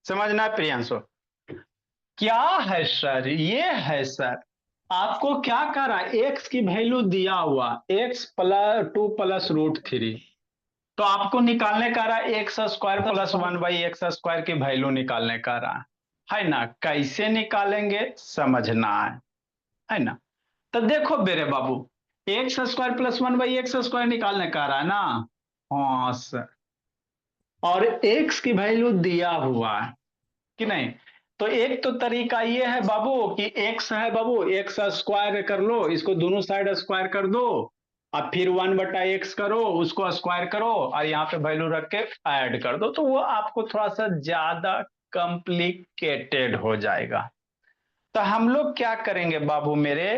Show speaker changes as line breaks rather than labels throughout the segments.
समझना प्रियांशु। क्या है सर, ये है सर, आपको क्या कर रहा है, एक्स की वैल्यू दिया हुआ एक्स प्लस 2 प्लस रूट 3, तो आपको निकालने का रहा एक्स स्क्वायर प्लस 1/x² की वैल्यू निकालने का रहा है ना। कैसे निकालेंगे समझना है ना। तो देखो मेरे बाबू, x² प्लस 1/x² निकालने का रहा है ना। हाँ सर, और x की वैल्यू दिया हुआ है कि नहीं। तो एक तो तरीका ये है बाबू कि x है बाबू, एक्स स्क्वायर कर लो, इसको दोनों साइड स्क्वायर कर दो, और फिर 1/x करो, उसको स्क्वायर करो, और यहाँ पे वैल्यू रख के ऐड कर दो, तो वो आपको थोड़ा सा ज्यादा कॉम्प्लिकेटेड हो जाएगा। तो हम लोग क्या करेंगे बाबू मेरे,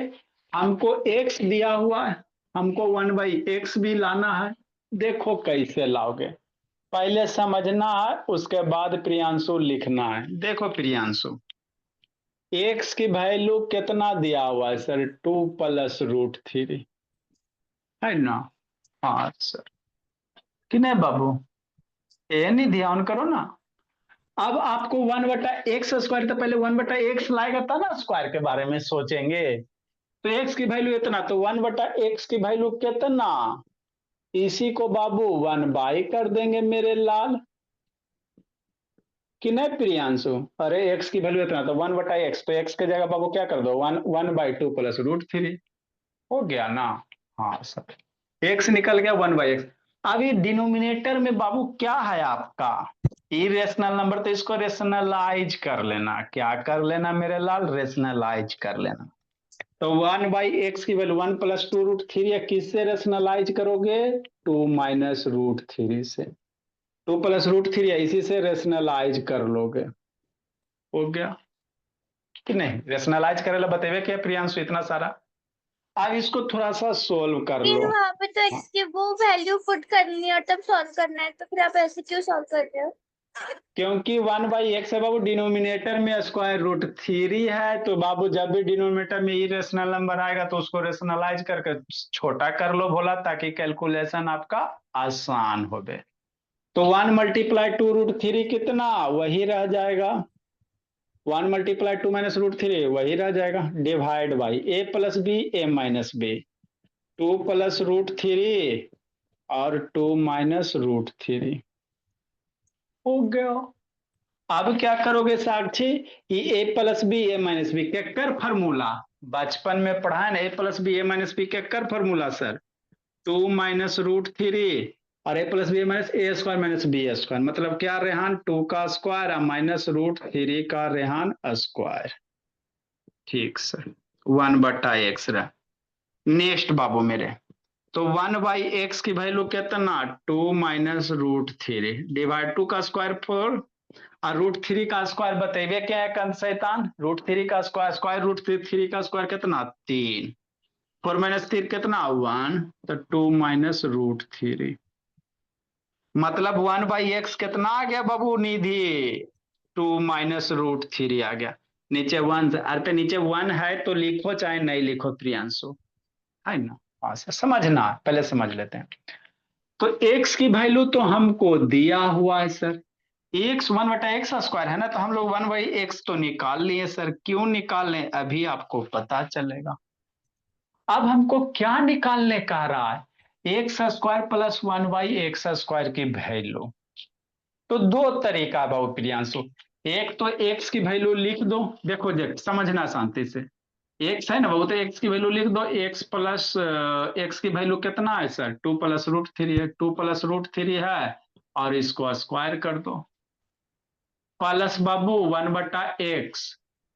हमको x दिया हुआ है, हमको 1/x भी लाना है। देखो कैसे लाओगे, पहले समझना है, उसके बाद प्रियांशु लिखना है। देखो प्रियांशु, एक्स की वैल्यू कितना दिया हुआ है सर, 2 प्लस रूट 3, है ना। हाँ सर, कि नहीं बाबू, ये नहीं ध्यान करो ना। अब आपको 1/x², तो पहले 1/x लाएगा था ना, स्क्वायर के बारे में सोचेंगे। तो एक्स की वैल्यू इतना, तो 1/x की वैल्यू कितना, इसी को बाबू 1 बाई कर देंगे मेरे लाल, कि नहीं प्रियांशु। अरे एक्स की वैल्यू इतना, तो 1/x, तो एक्स की जगह बाबू क्या कर दो, 1/2 प्लस रूट 3, हो गया ना। हाँ सर, एक्स निकल गया 1/x। अभी डिनोमिनेटर में बाबू क्या है आपका, इरेशनल नंबर, तो इसको रेशनलाइज कर लेना। क्या कर लेना मेरे लाल, रेशनलाइज कर लेना। तो 1/x की वैल्यू 1 + 2√3 है, किससे रेशनलाइज करोगे, 2 - √3 से। 2 + √3 है, इसी से रेशनलाइज कर लोगे, हो गया कि नहीं। रेशनलाइज करे ला बतेवे क्या प्रियांशु, इतना सारा। अब इसको थोड़ा सा सोल्व कर
फिर
लो।
वहां पे तो एक्स की वो वैल्यू पुट करनी है और तब सॉल्व करना है, तो फिर आप ऐसे क्यों सॉल्व कर रहे हो?
क्योंकि 1/x है बाबू, डिनोमिनेटर में √3 है, तो बाबू जब भी डिनोमिनेटर में इरेशनल नंबर आएगा तो उसको रेशनलाइज करके छोटा कर लो बोला, ताकि कैलकुलेशन आपका आसान हो गए। तो 1 × 2√3 कितना, वही रह जाएगा, 1 × 2 - √3 वही रह जाएगा, divide by a + b a-b 2 + √3 और 2 - √3, हो गया। अब क्या करोगे साक्षी, कि a + b केकर फार्मूला, बचपन में पढ़ा है ना, a + b केकर फार्मूला सर, 2 - √3 और a + b - a² - b², मतलब क्या रेहान, 2 का स्क्वायर और -√3 का रेहान स्क्वायर। ठीक सर, 1/x रहा। नेक्स्ट बाबू मेरे, तो 1/x की वैल्यू कितना, 2 - √3 डिवाइड 2 का स्क्वायर 4, और √3 का स्क्वायर बतेबे क्या है कंद शैतान, √3 का स्क्वायर, स्क्वायर √3 का स्क्वायर कितना, 3, 4 - 3 कितना, 1, तो 2 - √3, मतलब 1/x कितना आ गया बाबू निधि, 2 - √3 आ गया। नीचे 1, अरे पे नीचे 1 है तो लिखो चाहे नहीं लिखो प्रियांशु, है ना। हाँ सर, समझना पहले समझ लेते हैं। तो x की वैल्यू तो हमको दिया हुआ है सर, एक्स 1/x² है ना, तो हम लोग 1/x तो निकाल लिए सर। क्यों निकाल लें, अभी आपको पता चलेगा। अब हमको क्या निकालने का रहा है, x² प्लस 1/x² की वैल्यू। तो दो तरीका है बाबू प्रियांशु, एक तो x की वैल्यू लिख दो, देखो देख समझना शांति से। एक्स है ना बाबू, तो एक्स की वैल्यू लिख दो, एक्स प्लस एक्स की वैल्यू कितना है सर, 2 + √3 है, 2 + √3 है, और इसको स्क्वायर कर दो, प्लस बाबू 1/x,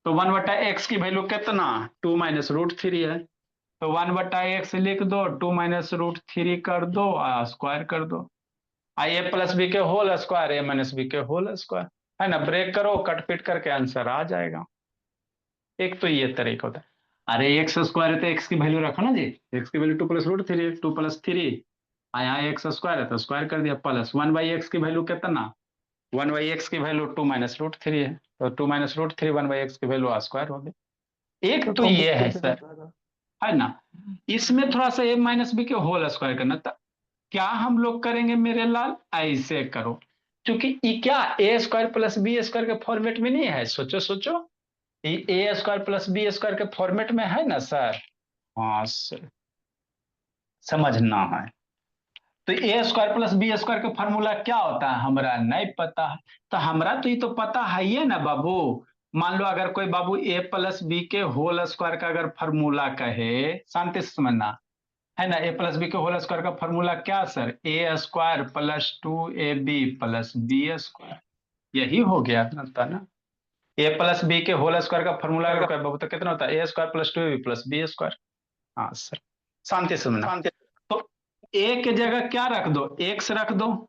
तो 1/x की वैल्यू कितना, 2 - √3 है, तो 1/x लिख दो, 2 - √3 कर दो, स्क्वायर कर दो, a + b के होल स्क्वायर, a - b के होल स्क्वायर, है ना। ब्रेक करो, कट पिट करके आंसर आ जाएगा। एक तो ये तरीका होता है। अरे x² है तो x की वैल्यू रखो ना जी, x की वैल्यू 2 + √3 2 + 3, यहाँ x² है तो स्क्वायर कर दिया, प्लस 1/x की वैल्यू कितना, 1/x की वैल्यू 2 - √3 है, तो 2 - √3 1/x की वैल्यू स्क्वायर हो गई। एक तो ये है सर, है ना। इसमें थोड़ा सा a - b के होल स्क्वायर करना था। क्या हम लोग करेंगे मेरे लाल, ऐसे करो, क्योंकि ई क्या a square plus b square के फॉर्मेट में नहीं है, सोचो सोचो, ए स्क्वायर प्लस बी स्क्वायर के फॉर्मेट में है ना सर। हाँ सर, समझना है। तो ए स्क्वायर प्लस बी स्क्वायर का फॉर्मूला क्या होता है हमरा नहीं पता है। तो हमरा तो ये तो पता है ही है ना बाबू। मान लो अगर कोई बाबू ए प्लस बी के होल स्क्वायर का अगर फॉर्मूला कहे, शांति से समझना, है ना, ए प्लस बी के होल स्क्वायर का फॉर्मूला क्या sir, a square plus 2ab plus b square, यही हो गया ना था ना। ए प्लस बी के होल स्क्वायर का फॉर्मूला अगर कोई बाबू तो कितना होता है, a square plus 2ab plus b square. हाँ सर, शांति से समझना। तो ए के जगह क्या रख दो, एक्स रख दो,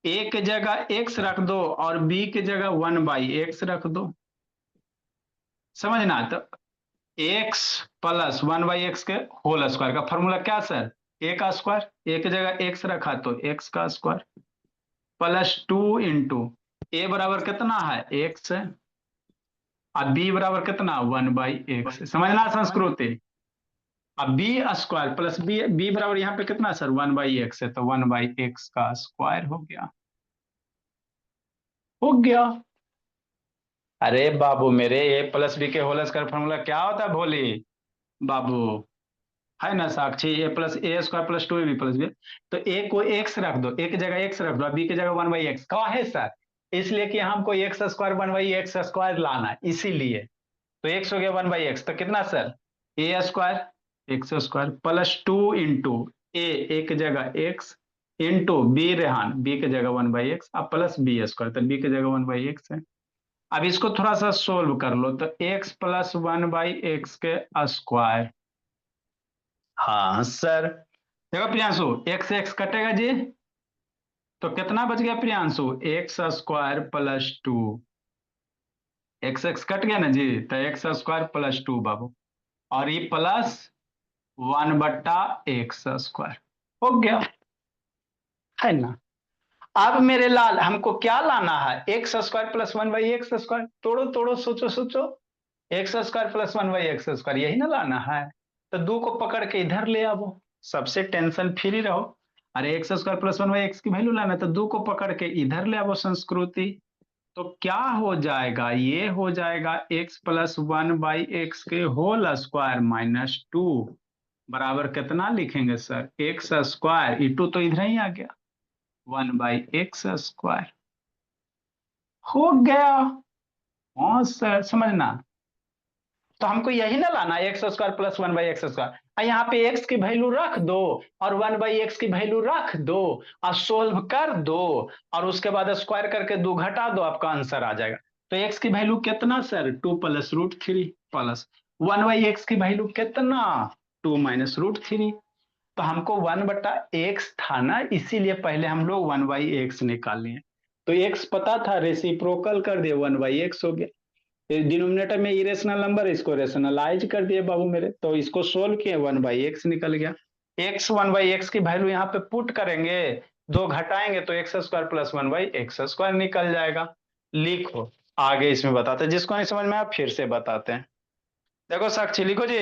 ए के जगह एक्स रख दो और बी के जगह 1/x रख दो, समझना। तो एक्स प्लस 1/x के होल स्क्वायर का फॉर्मूला क्या सर, ए का स्क्वायर, ए की जगह एक्स रखा तो एक्स का स्क्वायर प्लस 2 इंटू ए बराबर कितना है एक्स है, और बी बराबर कितना 1/x, समझना संस्कृति। अब बी स्क्वायर प्लस बी बराबर यहाँ पे कितना सर 1/x है, तो 1/x का स्क्वायर हो गया, हो गया। अरे बाबू मेरे, ए प्लस बी के होल स्क्वायर फॉर्मूला क्या होता है भोली बाबू, है ना Sakshi, a plus a square plus 2ab plus b. तो ए को एक्स रख दो, ए की जगह एक्स रख दो, बी की जगह 1/x का है सर, इसलिए कि हमको एक्स स्क्वायर 1/x स्क्वायर लाना है इसीलिए। तो एक्स हो गया 1/x, तो कितना sir, a square x square plus 2 into a की जगह x into b Rehan b की जगह 1/x अब प्लस बी स्क्वायर, तो बी की जगह 1/x है। अब इसको थोड़ा सा सोल्व कर लो, तो x प्लस 1/x के स्क्वायर। हाँ सर, देखो प्रियांशु, एक्स एक्स कटेगा जी, तो कितना बच गया Priyanshu, x square plus 2, x x cut गया ना जी, तो एक्स स्क्वायर प्लस 2 बाबू, और ये प्लस 1/x स्क्वायर हो गया, है ना। अब मेरे लाल हमको क्या लाना है, x square plus 1/x square, तोड़ो तोड़ो सोचो सोचो, x square plus 1/x square यही ना लाना है। तो दो को पकड़ के इधर ले आओ, सबसे टेंशन फ्री रहो। अरे एक्स स्क्वायर प्लस 1/x की वैल्यू लाना, तो दो को पकड़ के इधर ले आओ संस्कृति। तो क्या हो जाएगा, ये हो जाएगा एक्स प्लस 1/x के होल स्क्वायर -2 बराबर कितना लिखेंगे sir, x square, e to तो इधर ही आ गया, 1/x स्क्वायर हो गया। हाँ सर, समझना। तो हमको यही ना लाना, x square plus 1/x square, यहाँ पे एक्स की वैल्यू रख दो और 1/x की वैल्यू रख दो और सोल्व कर दो, और उसके बाद स्क्वायर करके 2 घटा दो, आपका आंसर आ जाएगा। तो एक्स की वैल्यू कितना सर, 2 प्लस √3 प्लस 1/x की वैल्यू कितना, 2 माइनस √3। तो हमको 1/x था ना, इसीलिए पहले हम लोग 1/x निकाल लिए। तो x पता था, रेसिप्रोकल कर दिए 1/x हो गया। डिनोमिनेटर में इरेशनल नंबर, इसको रेशनलाइज कर दिए बाबू मेरे, तो इसको सोल्व किए 1/x निकल गया। x 1/x की वैल्यू यहाँ पे पुट करेंगे, दो घटाएंगे तो x square plus 1/x square निकल जाएगा। लिखो, आगे इसमें बताते हैं, जिसको नहीं समझ में आया फिर से बताते हैं। देखो साक्षी लिखो जी।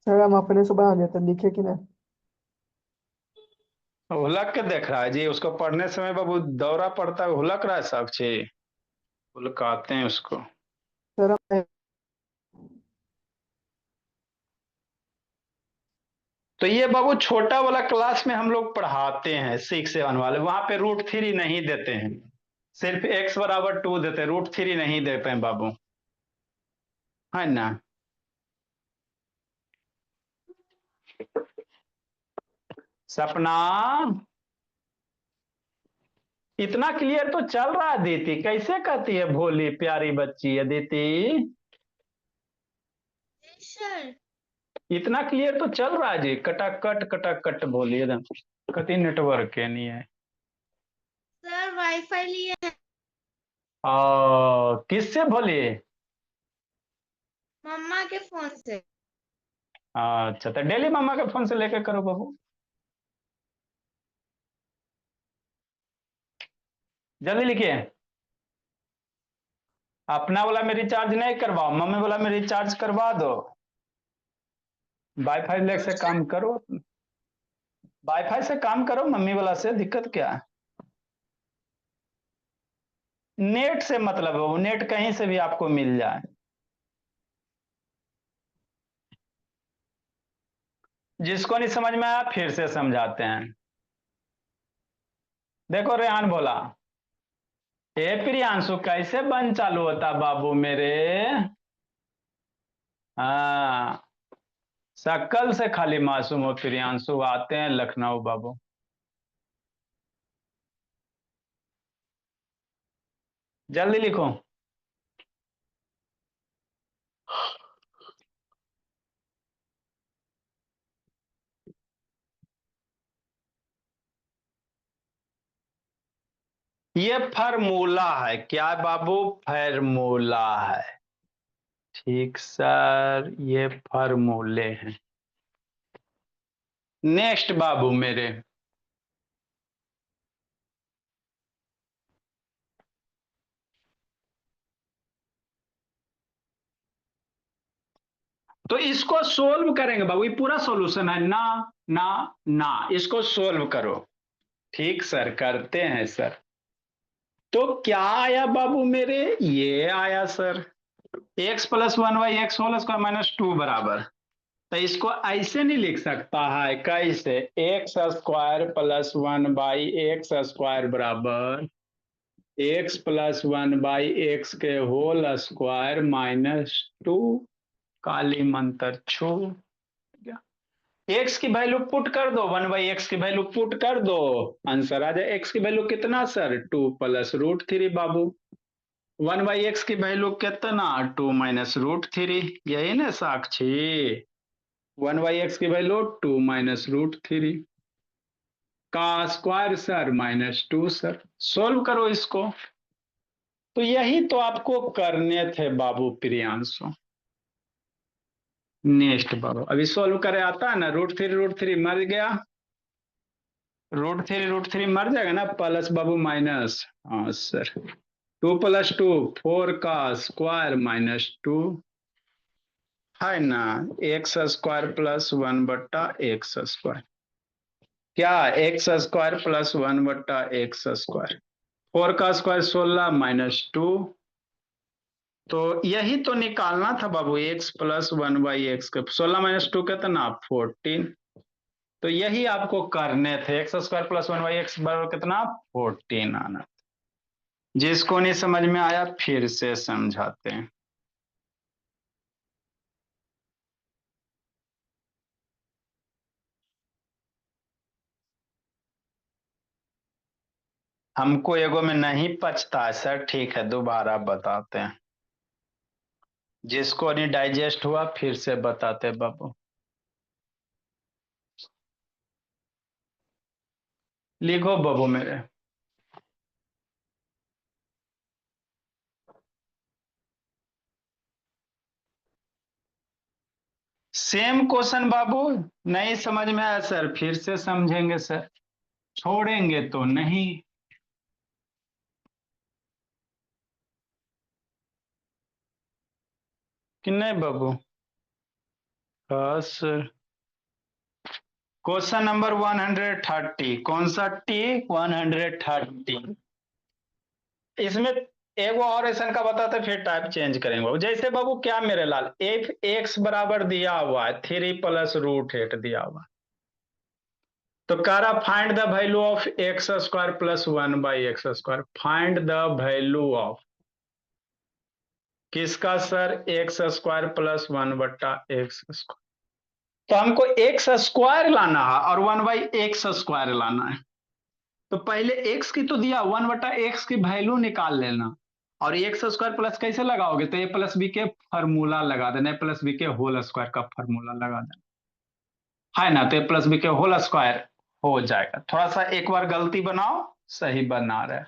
सर हम अपने से बना देते लिखे कि ना।
हुलक के देख रहा है जी, उसको पढ़ने समय बाबू दौरा पड़ता है, हुलक रहा है साक्षी, हुलकाते हैं उसको।
सर हम
तो ये बाबू छोटा वाला क्लास में हम लोग पढ़ाते हैं 6 7 वाले, वहां पे √3 नहीं देते हैं, सिर्फ x बराबर 2 देते हैं, √3 नहीं देते हैं बाबू, है ना। सपना, इतना क्लियर तो चल रहा है दीदी, कैसे कहती है भोली प्यारी बच्ची है दीदी,
सर
इतना क्लियर तो चल रहा है जी, कटाकट कट बोली एकदम, कति नेटवर्क के नहीं है।
सर वाईफाई लिए है
किससे बोली,
मम्मा के फोन से।
अच्छा, तो डेली मम्मा के फोन से लेके करो बाबू, जल्दी लिखिए। अपना वाला में रिचार्ज नहीं करवाओ, मम्मी वाला में रिचार्ज करवा दो, वाईफाई लेके से काम करो, वाईफाई से काम करो, मम्मी वाला से दिक्कत क्या है। नेट से मतलब है, वो नेट कहीं से भी आपको मिल जाए। जिसको नहीं समझ में आया फिर से समझाते हैं। देखो रेहान बोला, ए प्रियांशु कैसे बंद चालू होता बाबू मेरे। हाँ, शक्ल से खाली मासूम हो प्रियांशु, आते हैं लखनऊ बाबू। जल्दी लिखो। ये फॉर्मूला है क्या बाबू, फॉर्मूला है। ठीक सर, ये फॉर्मूले हैं। नेक्स्ट बाबू मेरे, तो इसको सोल्व करेंगे बाबू, ये पूरा सॉल्यूशन है ना। ना ना, इसको सोल्व करो। ठीक सर, करते हैं सर। तो क्या आया बाबू मेरे, ये आया sir, x plus one by x whole square minus two बराबर। तो इसको ऐसे नहीं लिख सकता है, कैसे, x square plus one by x square बराबर x plus one by x के होल स्क्वायर माइनस टू, काली मंत्र छू। एक्स की वैल्यू पुट कर दो, वन बाई एक्स की वैल्यू पुट कर दो, आंसर आ जाए। एक्स की वैल्यू कितना sir, two plus root three Babu. One by x की वैल्यू कितना, टू माइनस रूट थ्री, यही ना साक्षी। वन बाई एक्स की value two minus root three का square sir minus two sir. Solve करो इसको। तो यही तो आपको करने थे बाबू प्रियांशु। नेक्स्ट बाबू, अभी सोल्व करे आता है ना, रूट थ्री मर गया, रूट थ्री मर जाएगा ना, प्लस बाबू माइनस, हाँ sir, two plus two, four का स्क्वायर माइनस टू, है ना, एक्स स्क्वायर प्लस वन बट्टा एक्स स्क्वायर, क्या एक्स स्क्वायर प्लस वन बट्टा एक्स स्क्वायर, फोर का स्क्वायर 16 माइनस टू। तो यही तो निकालना था बाबू, x plus one by x के 16 माइनस टू कितना 14। तो यही आपको करने थे, x square plus one by x बराबर कितना 14 आना। जिसको नहीं समझ में आया फिर से समझाते हैं। हमको एगो में नहीं पचता है सर, ठीक है दोबारा बताते हैं। जिसको नहीं डाइजेस्ट हुआ फिर से बताते बाबू। लिखो बाबू मेरे, सेम क्वेश्चन बाबू। नहीं समझ में आया सर फिर से समझेंगे सर, छोड़ेंगे तो नहीं। कि नहीं बाबू, हाँ सर। क्वेश्चन नंबर 130, कौन सा टी, 130। इसमें एक वो और ऐसा का बताते फिर टाइप चेंज करेंगे बाबू। जैसे बाबू क्या मेरे लाल, एफ एक्स बराबर दिया हुआ है, थ्री प्लस रूट एट दिया हुआ है, तो कह रहा find the value of x square plus one by x square. Find the value of किसका sir, x square plus one बट्टा एक्स स्क्वायर। तो हमको एक्स स्क्वायर लाना है और वन बाई एक्स स्क्वायर लाना है। तो पहले एक्स की तो दिया, वन बटा एक्स की वैल्यू निकाल लेना, और एक्स स्क्वायर प्लस कैसे लगाओगे, तो ए प्लस बी के फॉर्मूला लगा देना, ए प्लस बी के होल स्क्वायर का फॉर्मूला लगा देना, है ना, तो ए प्लस बी के होल स्क्वायर हो जाएगा। थोड़ा सा एक बार गलती बनाओ, सही बना रहे,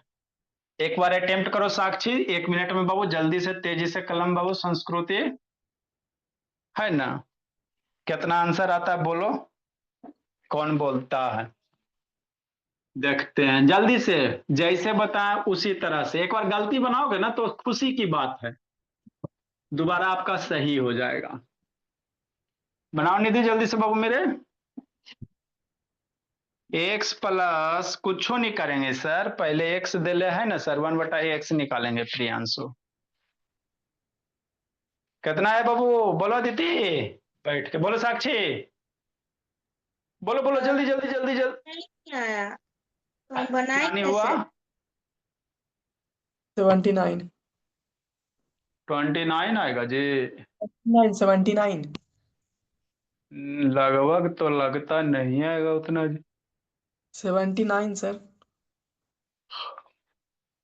एक बार अटेम्प्ट करो साक्षी, एक मिनट में बाबू, जल्दी से तेजी से कलम बाबू, संस्कृति, है ना। कितना आंसर आता है बोलो, कौन बोलता है। देखते हैं जल्दी से, जैसे बताएं उसी तरह से, एक बार गलती बनाओगे ना तो खुशी की बात है, दोबारा आपका सही हो जाएगा। बनाओ निधि जल्दी से बाबू मेरे। एक्स प्लस कुछ नहीं करेंगे सर, पहले एक्स दिले है ना सर, 1/x निकालेंगे प्रियांशु। कितना है बाबू, बोलो दीदी, बैठ के बोलो साक्षी, बोलो बोलो जल्दी जल्दी जल्दी जल्दी।
नहीं आया, हम
क्या
बनाए
नहीं हुआ?
कैसे?
79।
29 आएगा जी।
79।
लगभग तो लगता नहीं आएगा उतना जी।
79 सर।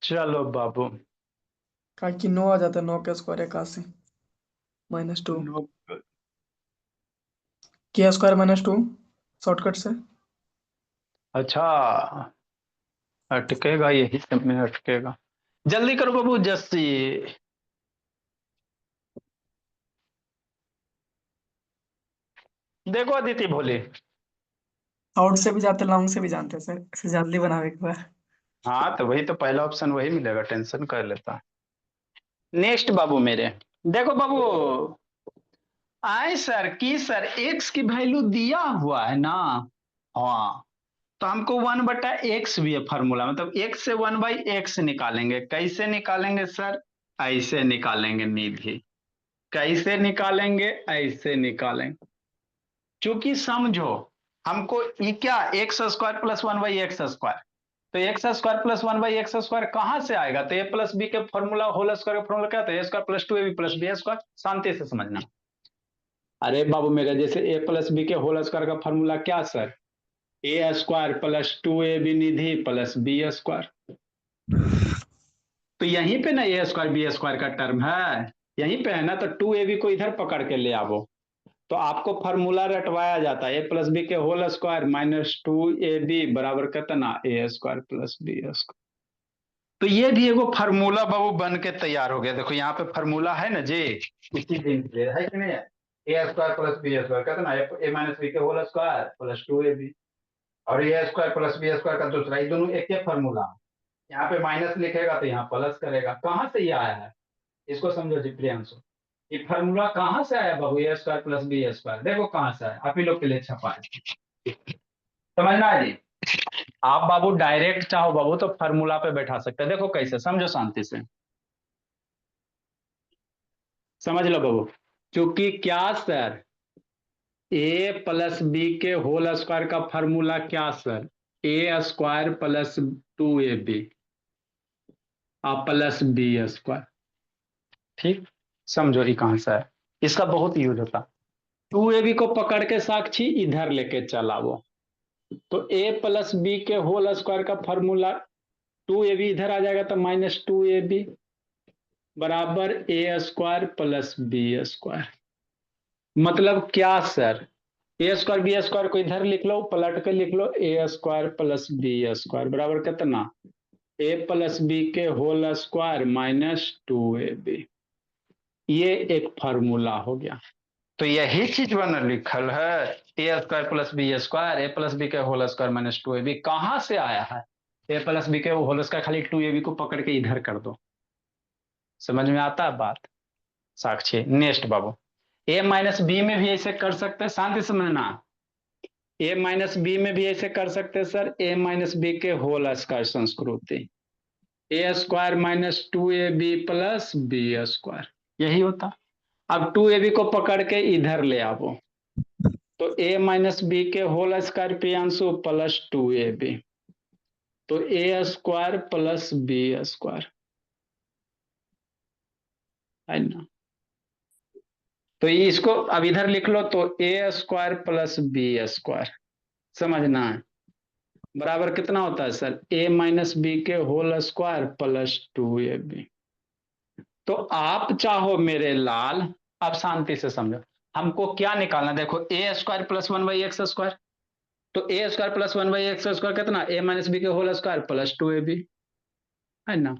चलो बाबू।
का कि 9 आ जाता है, 9 का स्क्वायर 81 -2
नो,
के स्क्वायर -2 शॉर्टकट से।
अच्छा, अटकेगा यही सब में अटकेगा। जल्दी करो बाबू जस्सी। देखो अदिति भोले।
आउट से भी जाते, लॉन्ग से भी जानते हैं सर, इसे जल्दी बनावे एक बार।
हाँ तो वही तो पहला ऑप्शन वही मिलेगा, टेंशन कर लेता। नेक्स्ट बाबू मेरे, देखो बाबू, आए सर की सर एक्स की वैल्यू दिया हुआ है ना। हाँ, तो हमको 1/x भी है फॉर्मूला, मतलब x से 1/x निकालेंगे। कैसे निकालेंगे सर? ऐसे निकालेंगे निधि। कैसे निकालेंगे? ऐसे निकालेंगे। चूंकि समझो, हमको ये क्या, x² + 1/x², तो x² + 1/x² कहां से आएगा? तो a प्लस बी के फॉर्मूला, होल स्क्वायर का फॉर्मूला क्या था? a² + 2ab + b²। शांति से समझना। अरे बाबू मेरा, जैसे a प्लस बी के होल स्क्वायर का फॉर्मूला क्या सर? a² + 2ab निधि +b²। तो यहीं पे ना a²b² का टर्म है, यहीं पे है ना। तो 2ab को इधर पकड़ के ले आवो, तो आपको फॉर्मूला रटवाया जाता है, a प्लस बी के होल स्क्वायर -2ab बराबर कितना? a² + b²। तो ये भी एगो फार्मूला बाबू बन के तैयार हो गया। देखो यहाँ पे फार्मूला है ना जी, इसी दिन से है कि नहीं? a² + b² कितना? a - b के होल स्क्वायर +2ab, और a² + b² का दूसरा, ये दोनों एक ही फार्मूला। यहाँ पे माइनस लिखेगा तो यहाँ प्लस करेगा। कहाँ से ये आया है, इसको समझो जी प्रियांशु। ये फार्मूला कहाँ से आया बाबू? a² + b², देखो कहाँ से आया, आप ही लोग के लिए छपा है। समझना है जी। आप बाबू डायरेक्ट चाहो बाबू तो फार्मूला पे बैठा सकते हैं। देखो कैसे, समझो शांति से, समझ लो बाबू। क्योंकि क्या सर, a + b के होल स्क्वायर का फार्मूला क्या सर? a² + 2ab +b²। ठीक, समझो ये कहां से है, इसका बहुत यूज होता। 2ab को पकड़ के साक्षी इधर लेके चला वो, तो a + b के होल स्क्वायर का फॉर्मूला 2ab इधर आ जाएगा, तो -2ab बराबर a² + b²। मतलब क्या सर, a²b² को इधर लिख लो, पलट के लिख लो, a² + b² बराबर कितना? a + b के होल स्क्वायर -2ab। ये एक फार्मूला हो गया। तो यही चीज बना लिखल है, a² + b², a + b के होल स्क्वायर -2ab। कहां से आया है? a + b के होल स्क्वायर, खाली 2ab को पकड़ के इधर कर दो। समझ में आता है बात? साक्षी नेक्स्ट बाबू, a - b में भी ऐसे कर सकते हैं, शांति से समझना। a - b में भी ऐसे कर सकते हैं सर, a - b के होल स्क्वायर संस्कृति, a² - 2ab + b², यही होता। अब 2ab को पकड़ के इधर ले आवो, तो a - b के होल स्क्वायर प्रियांशु +2ab, तो a² + b², है ना। तो इसको अब इधर लिख लो, तो a² + b², समझना है, बराबर कितना होता है सर? a - b के होल स्क्वायर +2ab। तो आप चाहो मेरे लाल, अब शांति से समझो, हमको क्या निकालना? देखो a² + 1/x², तो a² + 1/x² कितना? a - b के होल स्क्वायर +2ab, है ना।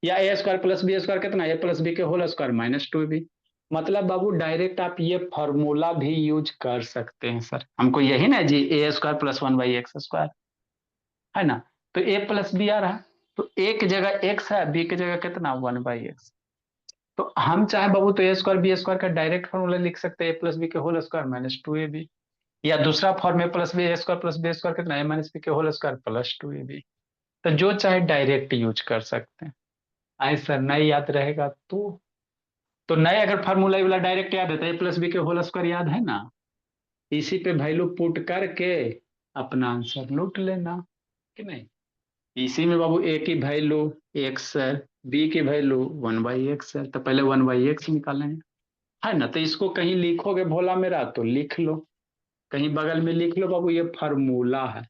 या a² + b² कितना? a + b के होल स्क्वायर -2ab। मतलब बाबू डायरेक्ट आप ये फॉर्मूला भी यूज कर सकते हैं सर। हमको यही ना जी, a² + 1/x², है ना। तो a + b आ रहा है, तो a की जगह x है, b की जगह कितना? 1/x। तो हम चाहे बाबू तो a² b² का डायरेक्ट फॉर्मूला लिख सकते हैं, a + b के होल स्क्वायर -2ab। या दूसरा form a plus b square plus b square कितना है माइनस बी के होल स्क्वायर प्लस 2ab। तो जो चाहे डायरेक्ट यूज कर सकते हैं। आए सर नहीं याद रहेगा तो नए अगर फार्मूला वाला डायरेक्ट याद है तो ए प्लस बी के होल स्क्वायर याद है ना, इसी पे वैल्यू पुट करके अपना आंसर लूट लेना कि नहीं। इसी में बाबू ए की वैल्यू एक्स है, बी की वैल्यू 1/x है, तो पहले 1/x निकालेंगे, है ना। तो इसको कहीं लिखोगे भोला मेरा तो लिख लो, कहीं बगल में लिख लो बाबू, ये फार्मूला है।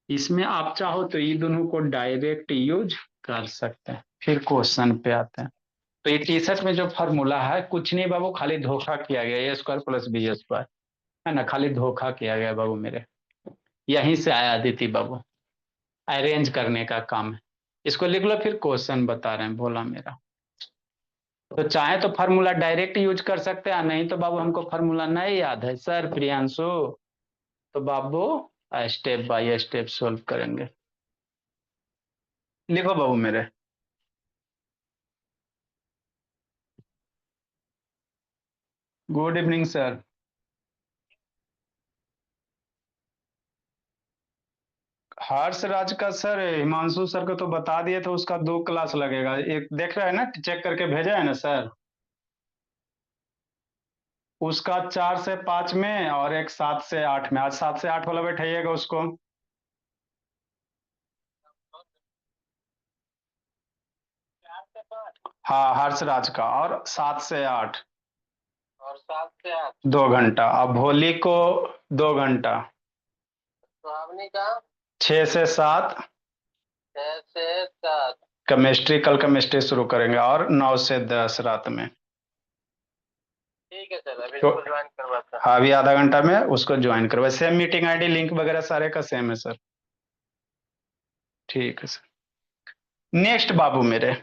इसमें आप चाहो तो ये दोनों को डायरेक्ट यूज कर सकते हैं। फिर क्वेश्चन पे आते हैं। तो ये टी-शर्ट में जो फार्मूला है कुछ नहीं बाबू, खाली धोखा किया गया, ए स्क्वायर प्लस बी स्क्वायर, है ना, खाली धोखा किया गया बाबू मेरे। यहीं से आया अदिति बाबू, अरेंज करने का काम है। इसको लिख लो, फिर क्वेश्चन बता रहे हैं भोला मेरा। तो चाहे तो फार्मूला डायरेक्ट यूज कर सकते हैं, नहीं तो बाबू हमको फार्मूला नहीं याद है सर प्रियांशु, तो बाबू स्टेप बाय स्टेप सोल्व करेंगे। लिखो बाबू मेरे। Good evening sir. Harsh Raj का सर हिमांशु सर को तो बता दिए थे, उसका 2 क्लास लगेगा। एक देख रहे हैं ना, चेक करके भेजा है ना सर। उसका 4 से 5 में और एक 7 से 8 में। आज 7 से 8 वाला बैठाइएगा उसको। हाँ हर्ष राज का, और 7 से 8। और 7 से 8 2 घंटा। अब भोली को 2 घंटा। सुहावनी का 6 से 7। 6 से 7 केमिस्ट्री, कल केमिस्ट्री शुरू करेंगे, और 9 से 10 रात में। ठीक है सर, अभी तो ज्वाइन करवाता हूं। हाँ अभी आधा घंटा में उसको ज्वाइन करवा। सेम मीटिंग आईडी लिंक वगैरह सारे का सेम है सर। ठीक है सर। नेक्स्ट बाबू मेरे,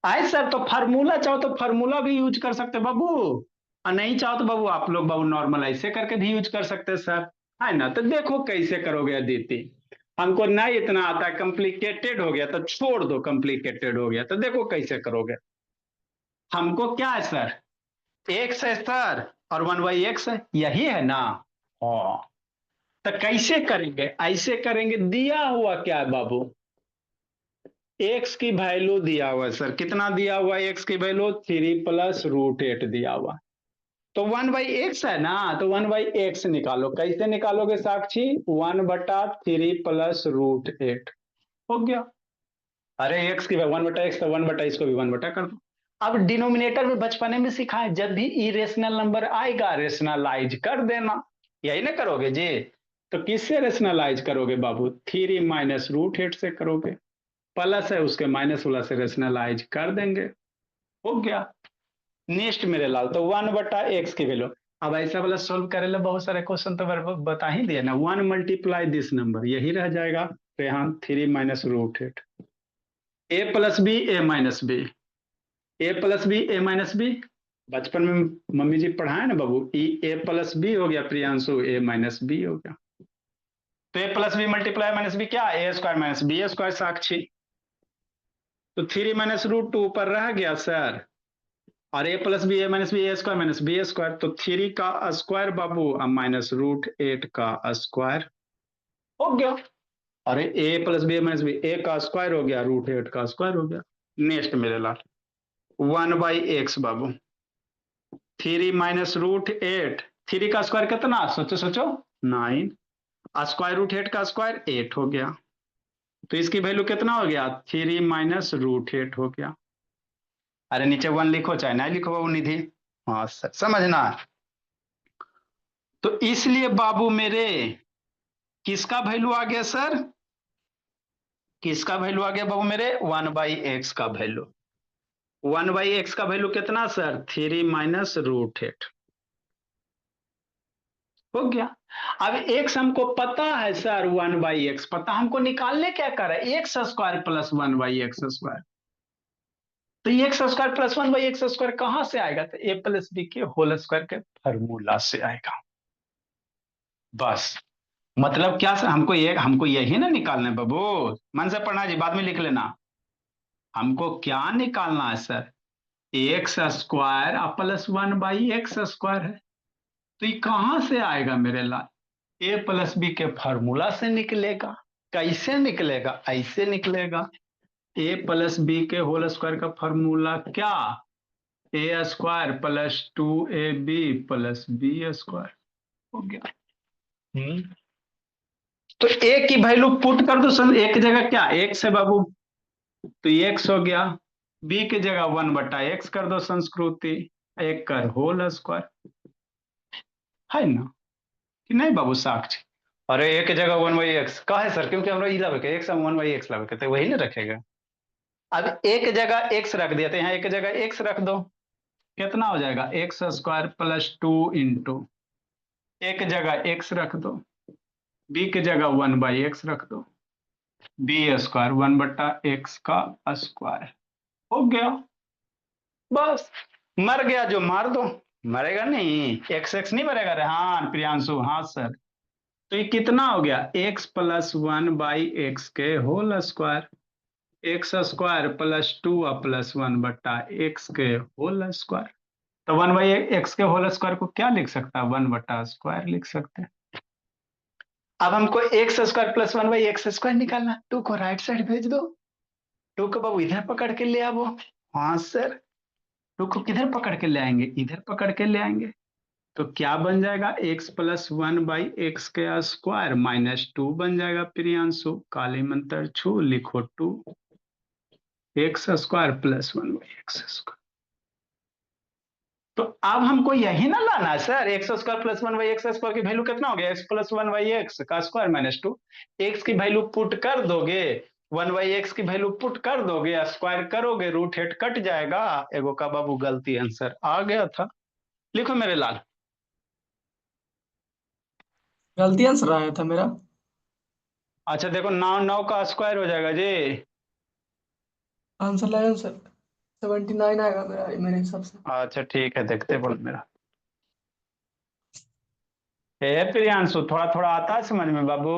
आए सर तो फार्मूला चाहो तो फार्मूला भी यूज कर सकते बाबू, और नहीं चाहो तो बाबू आप लोग बाबू नॉर्मल ऐसे करके भी यूज कर सकते हैं सर, है ना। तो देखो कैसे करोगे अदिति, हमको नहीं इतना आता है, कॉम्प्लिकेटेड हो गया तो छोड़ दो, कॉम्प्लिकेटेड हो गया तो देखो कैसे करोगे। हमको क्या है सर, एक्स है सर और 1/x है, यही है ना। हाँ तो कैसे करेंगे, ऐसे करेंगे, दिया हुआ क्या है बाबू, एक्स की वैल्यू दिया हुआ है सर, कितना दिया हुआ है एक्स की वैल्यू, 3 + √8 दिया हुआ। तो 1/x है ना, तो 1/x निकालो। कैसे निकालोगे साक्षी, 1/3 + √8 हो गया। अरे एक्स की 1/x तो 1/, इसको भी 1/, कर दो। अब डिनोमिनेटर में बचपने में सिखा है, जब भी इरेशनल नंबर आएगा रेशनलाइज कर देना, यही ना करोगे जी। तो किससे रेशनलाइज करोगे बाबू, 3 - √8 से करोगे, प्लस है उसके माइनस वाला से रेशनलाइज कर देंगे, हो गया। नेक्स्ट मेरे लाल, तो 1/x की वैल्यू। अब ऐसा वाला सोल्व करे ला बहुत सारे क्वेश्चन तो बता ही दिया ना, 1 × दिस नंबर, यही रह जाएगा रेहान, 3 - √8। ए plus b a minus b, A plus b a minus B, बचपन में मम्मी जी पढ़ाए ना बाबू, ए प्लस बी हो गया प्रियांशु, ए माइनस बी हो गया। तो a plus b multiply minus b क्या, a square minus b square Sakshi. तो 3 - √2 ऊपर रह गया सर, और a plus b a minus b, a square minus b square, तो 3 का स्क्वायर बाबू -√8 का स्क्वायर हो गया। अरे ए plus b a minus b, ए का स्क्वायर हो गया, √8 का स्क्वायर हो गया। नेक्स्ट मेरे लाल, 1/x बाबू, 3 - √8, 3 का स्क्वायर कितना, सोचो सोचो, 9, स्क्वायर √8 का स्क्वायर 8 हो गया। तो इसकी वैल्यू कितना हो गया, 3 - √8 हो गया। अरे नीचे 1 लिखो चाहे नहीं लिखो बाबू निधि, हाँ सर समझना। तो इसलिए बाबू मेरे किसका वैल्यू आ गया सर, किसका वैल्यू आ गया बाबू मेरे, 1/x का वैल्यू। 1/x का वैल्यू कितना सर, 3 - √8 हो गया। अब x हमको पता है सर, 1/x पता, हमको निकालने क्या कर है, x² + 1/x²। तो x² + 1/x² कहां से आएगा, तो a + b के होल स्क्वायर के फॉर्मूला से आएगा। बस मतलब क्या सर, हमको यही ना निकालना है बाबू, मन से पढ़ना जी, बाद में लिख लेना। हमको क्या निकालना है सर, x² + 1/x² है। तो ये कहां से आएगा मेरे लाल, ए प्लस बी के फॉर्मूला से निकलेगा। कैसे निकलेगा? ऐसे निकलेगा। ए प्लस बी के होल स्क्वायर का फॉर्मूला क्या? A square plus 2ab plus b square हो गया। तो ए की वैल्यू पुट कर दो सन, एक जगह क्या एक्स है बाबू, तो एक्स हो गया। बी की जगह 1/x कर दो संस्कृति, एक कर होल स्क्वायर, है ना कि नहीं बाबू साक्षी? अरे एक की जगह 1/x का है सर, क्योंकि हमरा ई लावे के एक्स हम 1/x लावे के तो वही ना रखेगा। अब एक जगह एक्स रख दिया तो यहाँ एक जगह एक्स रख दो, कितना हो जाएगा? एक्स स्क्वायर प्लस 2 इंटू, एक जगह एक्स रख दो, बी की जगह 1/x रख दो, बी स्क्वायर 1/x का स्क्वायर हो गया। बस, मर गया जो मार दो, मरेगा नहीं, एक्स एक्स नहीं मरेगा रेहान प्रियांशु? हाँ सर। तो ये कितना हो गया? एक्स प्लस 1/x के whole square, x square plus 2 plus 1/x के होल स्क्वायर। तो 1/x के होल स्क्वायर को क्या लिख सकता है? 1/स्क्वायर लिख सकते हैं। अब हमको x square plus 1/x square निकालना, 2 को राइट साइड भेज दो, 2 को बाबू इधर पकड़ के ले आओ। हाँ सर, 2 को किधर पकड़ के ले आएंगे? इधर पकड़ के ले आएंगे। तो क्या बन जाएगा? एक्स प्लस 1/x के स्क्वायर माइनस 2 बन जाएगा प्रियांशु, काली मंत्र छू लिखो 2 x square plus 1/x square. तो अब हमको यही ना लाना है sir, x square plus 1/x square की वैल्यू कितना हो गया? एक्स प्लस 1/x का स्क्वायर माइनस 2, एक्स की वैल्यू पुट कर दोगे, 1/x की वैल्यू पुट कर दोगे, स्क्वायर करोगे, रूट हेड कट जाएगा। एगो का बाबू गलती, आंसर आ गया था। लिखो मेरे लाल।
गलती आंसर आया था मेरा।
अच्छा देखो, 9 का स्क्वायर हो जाएगा जी।
आंसर लाया सर, 79 आएगा मेरा, मेरे हिसाब से।
अच्छा ठीक है, देखते बोल मेरा। हे प्रियांशु, थोड़ा थोड़ा आता है समझ में बाबू?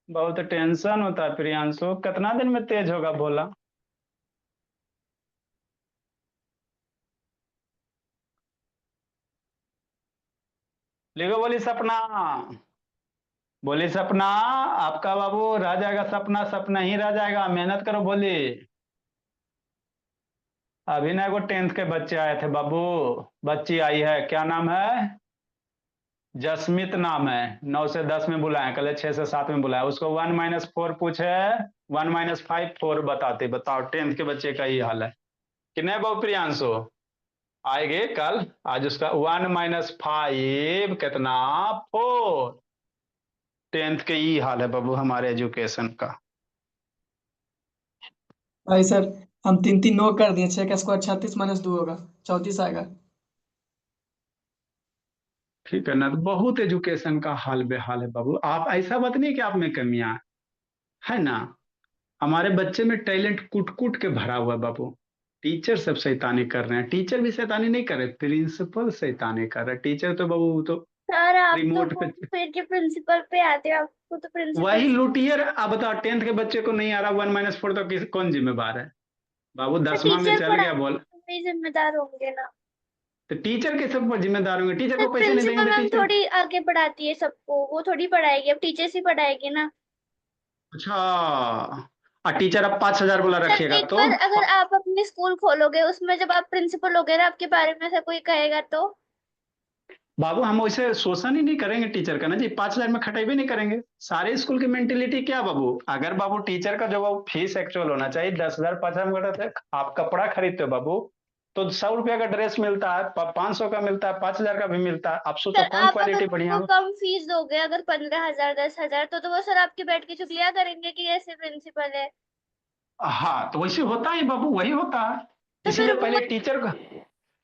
बहुत टेंशन होता है प्रियांशु, कितना दिन में तेज होगा बोला? लिखो, बोली सपना, बोली सपना। आपका बाबू रह जाएगा सपना, सपना ही रह जाएगा, मेहनत करो बोली। अभी ना एगो 10th के बच्चे आए थे बाबू, बच्ची आई है, क्या नाम है? जसमित नाम है। 9 से 10 में बुलाए, कल 6 से 7 में बुलाया, उसको 1 - 4 पूछे, 1 - 5 4 बताते, बताओ 10th के बच्चे का ही हाल है कि नहीं बाबू प्रियांशु? आएंगे कल, आज उसका 1 - 5 कितना? 4। 10th के ही हाल है बाबू हमारे एजुकेशन का।
भाई सर, हम 3 3 9 कर दिए, 6 का स्क्वायर 36 माइनस 2 होगा, 34 आएगा।
ठीक है ना, तो बहुत एजुकेशन का हाल बेहाल है बाबू। आप ऐसा बात नहीं कि आप में कमियां है ना, हमारे बच्चे में टैलेंट कूट कूट के भरा हुआ है बाबू। टीचर सब शैतानी कर रहे हैं, टीचर भी शैतानी नहीं कर रहे, प्रिंसिपल शैतानी कर रहे हैं। टीचर तो बाबू तो
सर आप तो
रिमोट पे,
घूम फिर के प्रिंसिपल पे आते हो, आपको तो प्रिंसिपल
वही
से
लुटियर। अब बताओ 10th के बच्चे को नहीं आ रहा 1 - 4, तो कौन जिम्मेवार है बाबू?
तो
10वां में
टीचर
चल गया बोल,
पढ़ाने में जिम्मेदार होंगे ना।
तो टीचर के सब पर जिम्मेदार होंगे? टीचर
तो
को पैसे नहीं देंगे
प्रिंसिपल
तो
मैम
टीचर।
थोड़ी आगे पढ़ाती है सबको, वो थोड़ी पढ़ाएगी, अब टीचर्स ही पढ़ाएगी ना।
अच्छा, और टीचर अब 5,000 बोला
सर
रखेगा
एक
तो?
बार अगर आप अपनी स्कूल खोलोगे, उसमें जब आप प्रिंसिपल होगे ना, आपके बारे में ऐसा कोई कहेगा तो?
बाबू हम वैसे शोषण ही नहीं करेंगे टीचर का ना जी, 5,000 में खटाई भी नहीं करेंगे। सारे स्कूल की मेंटेलिटी क्या बाबू? अगर बाबू टीचर का जो बाबू फीस एक्चुअल होना चाहिए 10,000 5,000 में घटाते, आप कपड़ा खरीदते हो बाबू तो 100 रुपया का ड्रेस मिलता है, 500 का मिलता है, 5,000 का भी मिलता है। आप सोचो
सर
कौन
आप अगर
क्वालिटी बढ़िया
उनको
हो।
कम फीस दोगे, अगर 15,000 10,000, तो वो सर आपके बैठ के चुगलियां करेंगे कि ऐसे प्रिंसिपल है।
हाँ तो वैसे होता है बाबू, वही होता है।
तो फिर
इसीलिए
वो
पहले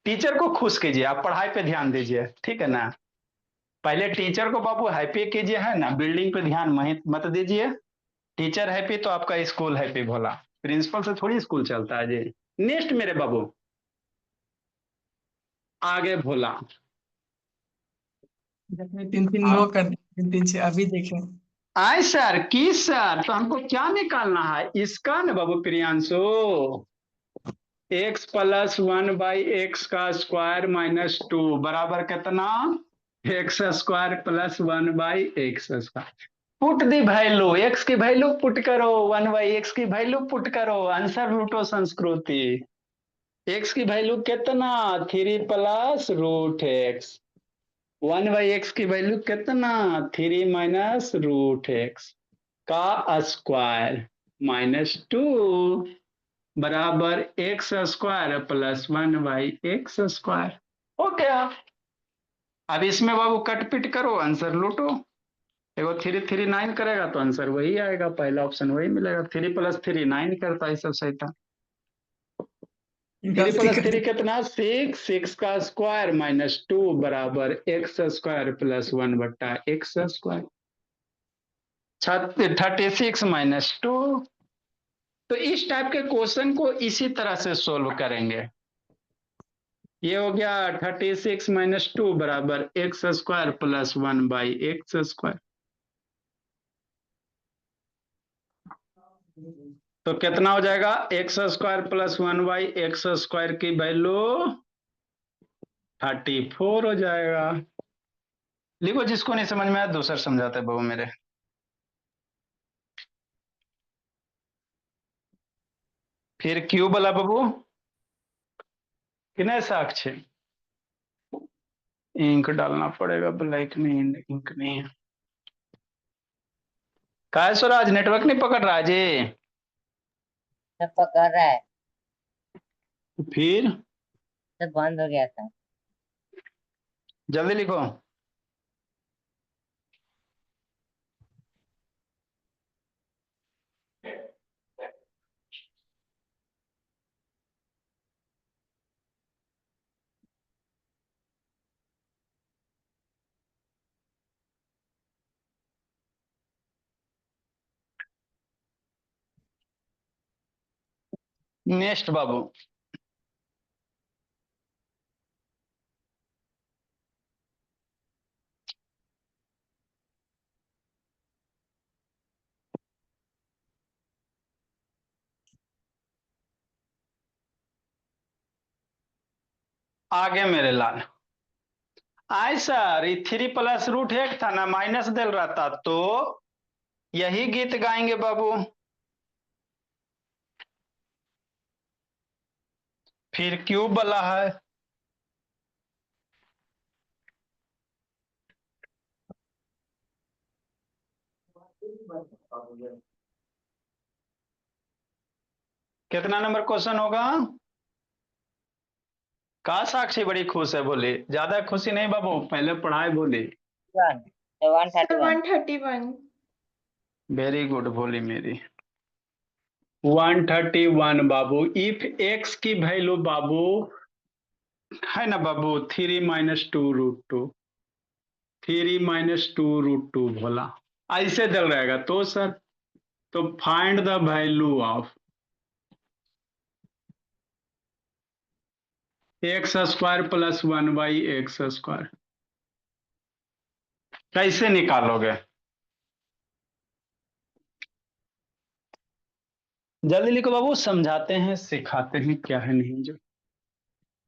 टीचर को खुश कीजिए, आप पढ़ाई पे ध्यान दीजिए, ठीक है ना? पहले टीचर को बाबू हैप्पी कीजिए, है ना, बिल्डिंग पे ध्यान मत दीजिए। टीचर हैप्पी तो आपका स्कूल हैप्पी भोला, प्रिंसिपल से थोड़ी स्कूल चलता है जी। नेक्स्ट मेरे बाबू, आगे भोला।
जैसे 3 3 9
आप
कर दिए, 3 3 6, अभी देखें।
आए सर की सर, तो हमको क्या निकालना है इसका ना बाबू प्रियांशु? x + 1/x का स्क्वायर माइनस 2 बराबर कितना? X square plus 1/x²। Put the value, x की वैल्यू पुट करो, 1/x की वैल्यू पुट करो, आंसर लूटो संस्कृति। एक्स की वैल्यू कितना, 3 + √x। 1/x की वैल्यू कितना, 3 - √x का स्क्वायर -2 बराबर x² + 1/x²। हो गया। अब इसमें बाबू कट पिट करो, आंसर लूटो। देखो 3 3 9 करेगा तो आंसर वही आएगा, पहला ऑप्शन वही मिलेगा। 3 + 3 9 करता है सब सही। 3
गलती
+
कर
3
दी।
कितना, 6, 6 का स्क्वायर -2 बराबर x² + 1/x²। 36 - 2। तो इस टाइप के क्वेश्चन को इसी तरह से सोल्व करेंगे। ये हो गया 36 - 2 बराबर x² + 1/x²। तो कितना हो जाएगा, x² + 1/x² की वैल्यू 34 हो जाएगा। लिखो, जिसको नहीं समझ में आया दूसरा समझाते बाबू मेरे। फिर क्यूब वाला बाबू, कितने साक्षी इंक डालना पड़ेगा, ब्लैक नहीं, इंक नहीं है। का है स्वराज, नेटवर्क नहीं पकड़ रहा है जी।
सब पकड़ रहा है।
फिर
सब बंद हो गया था।
जल्दी लिखो। नेक्स्ट बाबू, आगे मेरे लाल। आय सर, 3 + √1 था ना, माइनस दिल रहा था, तो यही गीत गाएंगे बाबू। फिर क्यूब वाला है। कितना नंबर क्वेश्चन होगा? का साक्षी बड़ी खुश है, बोले ज्यादा खुशी नहीं बाबू, पहले पढ़ाई बोले।
131।
131।
वेरी गुड बोली मेरी। 131 बाबू। इफ एक्स की वैल्यू बाबू है ना बाबू, 3 - 2√2। 3 - 2√2 बोला, ऐसे दल रहेगा तो सर, तो find the value of x² + 1/x²। कैसे निकालोगे? जल्दी लिखो बाबू, समझाते हैं सिखाते हैं क्या है नहीं जो।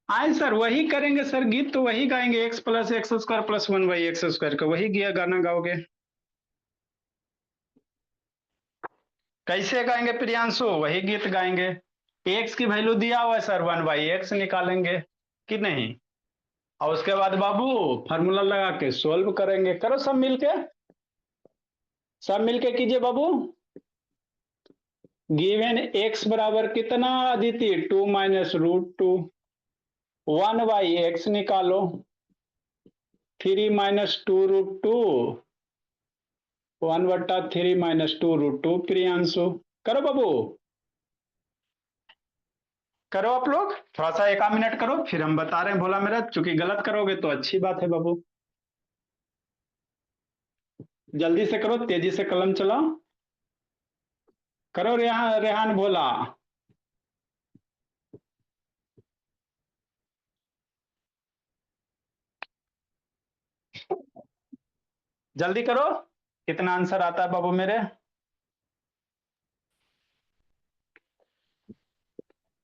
आए सर वही करेंगे सर, गीत तो वही गाएंगे, x + x² + 1/x² का वही गया गाना गाओगे। कैसे गाएंगे प्रियांशु, वही गीत गाएंगे। एक्स की वैल्यू दिया हुआ है सर, 1/x निकालेंगे कि नहीं, और उसके बाद बाबू फार्मूला लगा के सोल्व करेंगे। करो सब मिलके, सब मिलके कीजिए बाबू। गिवन x बराबर कितना अदिति, 2 - √2। 1/x निकालो, 3 - 2√2। 1/3 - 2√2 प्रियांशु। करो बाबू, करो आप लोग, थोड़ा सा 1 मिनट करो, फिर हम बता रहे हैं। भोला मेरा, चूंकि गलत करोगे तो अच्छी बात है बाबू। जल्दी से करो, तेजी से कलम चलाओ। करो रेहान, रेहान भोला। जल्दी करो, कितना आंसर आता है बाबू मेरे?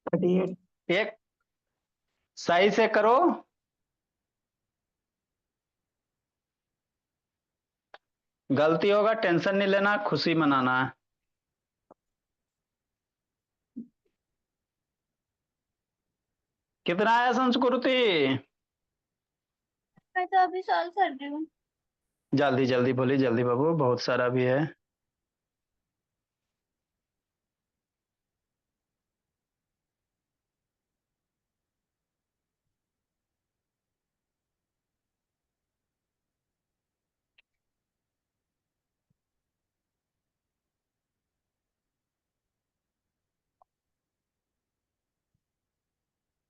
38।
एक, सही से करो। गलती होगा टेंशन नहीं लेना, खुशी मनाना है। कितना आया संस्कृति?
मैं तो अभी सॉल्व कर रही हूँ।
जल्दी जल्दी बोली, जल्दी बाबू, बहुत सारा भी है।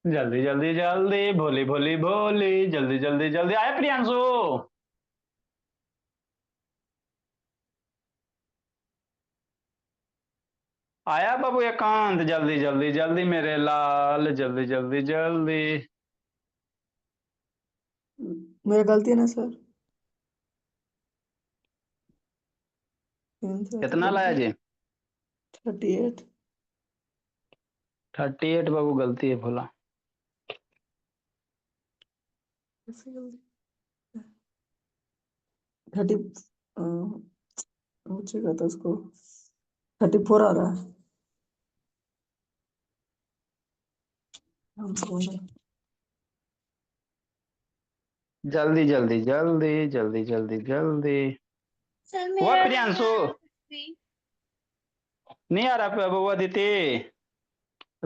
जल्दी जल्दी जल्दी, भोली भोली भोली, जल्दी जल्दी जल्दी। आया प्रियांशु? आया बाबू एकांत? जल्दी जल्दी जल्दी मेरे लाल, जल्दी जल्दी जल्दी।
मेरी गलती है ना सर?
कितना लाया जी?
38।
38 बाबू, गलती है भोला।
थर्टी मुझे कहता उसको 34 आ रहा है।
जल्दी जल्दी जल्दी जल्दी जल्दी जल्दी।
सर
हुआ
मेरा
प्रियांशु? नहीं आ रहा बाबू अदिति,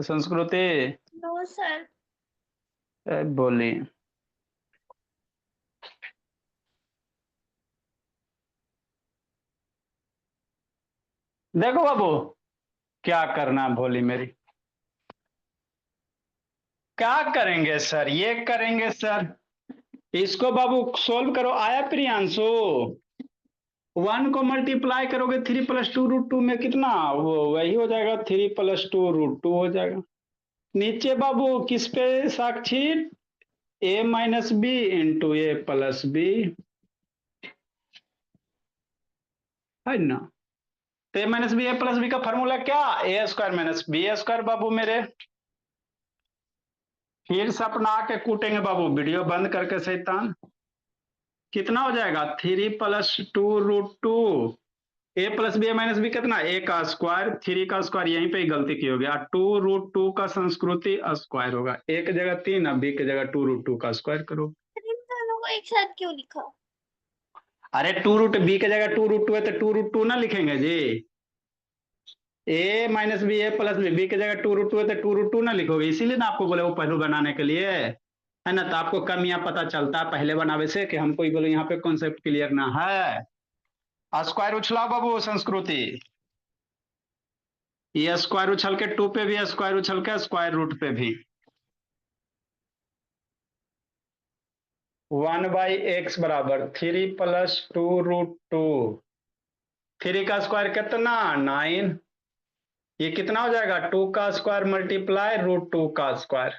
संस्कृति?
No sir.
बोली। देखो बाबू, क्या करना भोली मेरी। क्या करेंगे सर, ये करेंगे सर। इसको बाबू सोल्व करो। आया प्रियांशु? 1 को मल्टीप्लाई करोगे 3 + 2 √2 में कितना, वो वही हो जाएगा, 3 + 2 √2 हो जाएगा। नीचे बाबू किस पे साक्षी? a - b इंटू a+b, है ना? तो a - b का फॉर्मूला क्या? a² - b² बाबू मेरे। फिर सपना के कूटेंगे बाबू, वीडियो बंद करके शैतान। कितना हो जाएगा? 3 + 2 √2। a+b कितना? a² 3 का स्क्वायर, यहीं पे ही गलती की होगी। 2 √2 का संस्कृति स्क्वायर होगा। a की जगह 3, अब b की जगह 2 √2 का स्क्वायर करो।
इन दोनों को एक साथ क्यों लिखा?
अरे 2 √b की जगह 2 √2 है तो 2 √2 ना लिखेंगे जी। a - b a+b की जगह 2 √2 है तो 2 √2 ना लिखोगे, इसीलिए ना आपको बोले वो पहलू बनाने के लिए, है ना? तो आपको कमियां पता चलता है पहले बनावे से, कि हमको बोलो यहाँ पे कॉन्सेप्ट क्लियर ना है। स्क्वायर उछलाओ बाबू संस्कृति। ये स्क्वायर उछल के 2 पे भी, स्क्वायर उछल के स्क्वायर रूट पे भी। 1/x बराबर 3 + 2 √2। 3 का स्क्वायर कितना? 9। ये कितना हो जाएगा? 2 का स्क्वायर मल्टीप्लाई √2 का स्क्वायर।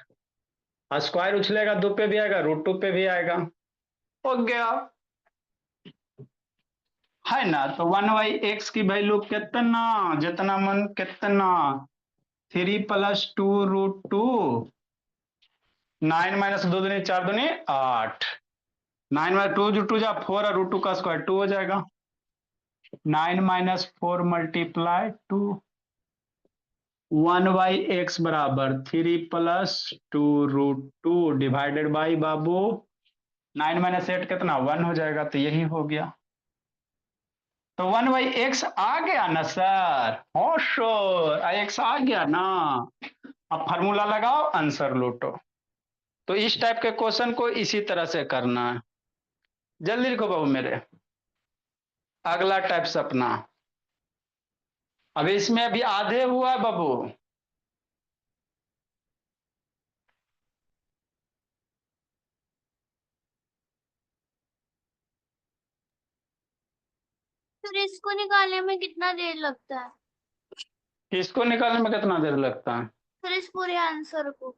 स्क्वायर उछलेगा 2 पे भी आएगा, √2 पे भी आएगा। हो गया, है ना? तो 1/x की वैल्यू कितना? जितना मन कितना, 3 + 2 √2। 9 - 2 दूनी 4 दूनी 8। 9 - 2 2 जा 4 और √2 का स्क्वायर 2 हो जाएगा। 9 - 4 × 2। 1/x बराबर 3 + 2 √2 डिवाइडेड बाई बाबू 9 - 8 कितना? 1 हो जाएगा। तो यही हो गया। तो 1/x आ गया ना सर? हो श्योर, x आ गया ना? अब फार्मूला लगाओ, आंसर लूटो। तो इस टाइप के क्वेश्चन को इसी तरह से करना है। जल्दी लिखो बाबू मेरे। अगला टाइप सपना। अब इसमें अभी आधे हुआ बाबू।
फिर इसको निकालने में कितना देर लगता है?
इसको निकालने में कितना देर लगता है?
फिर इस पूरे आंसर को?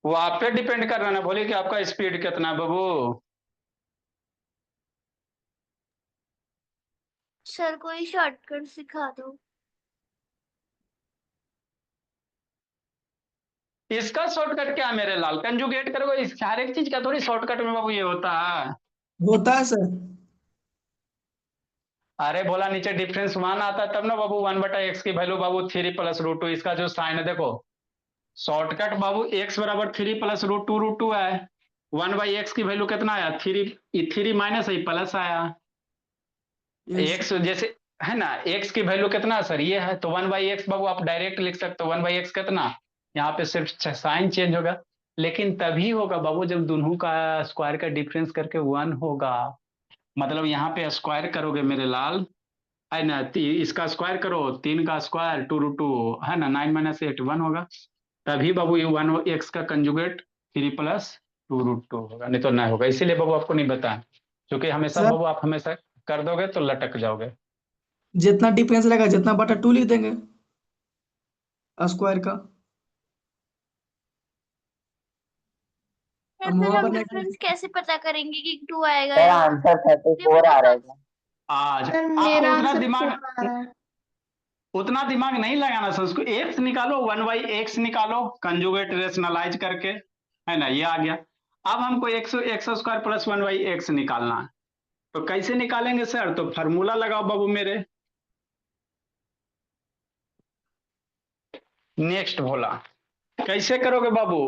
वो आप पे डिपेंड कर रहा है ना, बोलिए कि आपका स्पीड कितना है बाबू।
सर कोई शॉर्टकट सिखा दो।
इसका शॉर्टकट क्या है मेरे लाल? कंजुगेट करोगे, इस हर एक चीज का थोड़ी शॉर्टकट में बाबू ये होता है।
होता है सर।
अरे बोला नीचे डिफरेंस 1 आता है तब ना बाबू, 1/x की वैल्यू बाबू 3 + √2, इसका जो साइन है देखो, शॉर्टकट बाबू x बराबर 3 + √2 है। 1/x की वैल्यू कितना आया, 3 माइनस है प्लस आया।
yes,
x जैसे है ना, x की वैल्यू कितना सर ये है, तो 1/x बाबू आप डायरेक्ट लिख सकते हो, 1/x कितना, यहाँ पे सिर्फ साइन चेंज होगा, लेकिन तभी होगा बाबू जब दोनों का स्क्वायर का डिफरेंस करके 1 होगा। मतलब यहाँ पे स्क्वायर करोगे मेरे लाल, है ना, इसका स्क्वायर करो, 3 का स्क्वायर 2√2 है ना, 9 - 8 1 होगा, तभी बाबू ये 1x का कंजुगेट 3 + √2 होगा, नहीं तो नहीं होगा। इसीलिए बाबू आपको नहीं बताया, क्योंकि हमेशा
सर
बाबू आप हमेशा कर दोगे तो लटक जाओगे।
जितना डिफरेंस रहेगा जितना बटा 2 लिख देंगे स्क्वायर का।
सर
अब
फिर
वहां
हम
पर नहीं,
डिफरेंस कैसे पता करेंगे कि 2 आएगा
सर
या 1?
आंसर
ये
34
बता
आ रहा
दो।
है।
आज
सर
आपको
मेरा
उतना
आंसर
दिमाग
4 आ रहा है।
उतना दिमाग नहीं लगाना सर, उसको एक्स निकालो, 1/x निकालो कंजुगेट रेशनलाइज करके, है ना, ये आ गया। अब हमको x² + 1/x निकालना है, तो कैसे निकालेंगे सर, तो फार्मूला लगाओ बाबू मेरे। नेक्स्ट भोला, कैसे करोगे बाबू,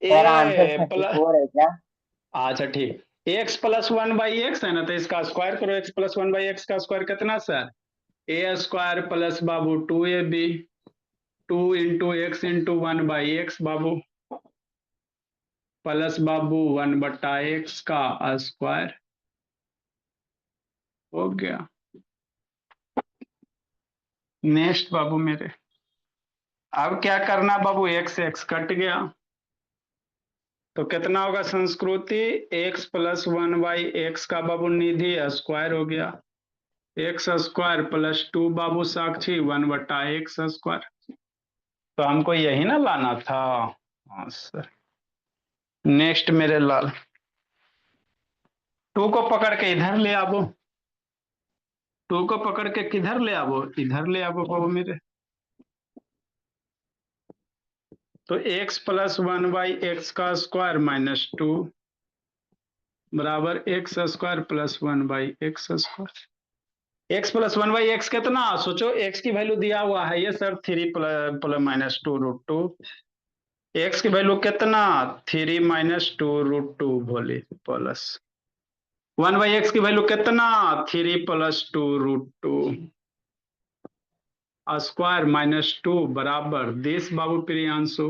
सर आंसर
ए प्लस,
34 है क्या?
अच्छा ठीक, x + 1/x है ना, तो इसका स्क्वायर करो, x + 1/x का स्क्वायर कितना सर, a² प्लस बाबू 2ab, 2 × x × 1/x बाबू, प्लस बाबू 1/x का स्क्वायर, हो गया। नेक्स्ट बाबू मेरे, अब क्या करना बाबू, x x कट गया, तो कितना होगा संस्कृति, x + 1/x का बाबू निधि स्क्वायर हो गया, x² + 2 बाबू साक्षी 1/x स्क्वायर, तो हमको यही ना लाना था। हाँ सर। नेक्स्ट मेरे लाल, 2 को पकड़ के इधर ले आवो, 2 को पकड़ के किधर ले आवो, इधर ले आवो बाबू मेरे, तो x + 1/x का स्क्वायर -2 बराबर x² + 1/x square. x + 1/x कितना, सोचो x की वैल्यू दिया हुआ है ये सर 3 + -2√2, x की वैल्यू कितना 3 - 2√2 बोले, प्लस 1/x की वैल्यू कितना 3 + 2√2 स्क्वायर -2 बराबर this Babu Priyanshu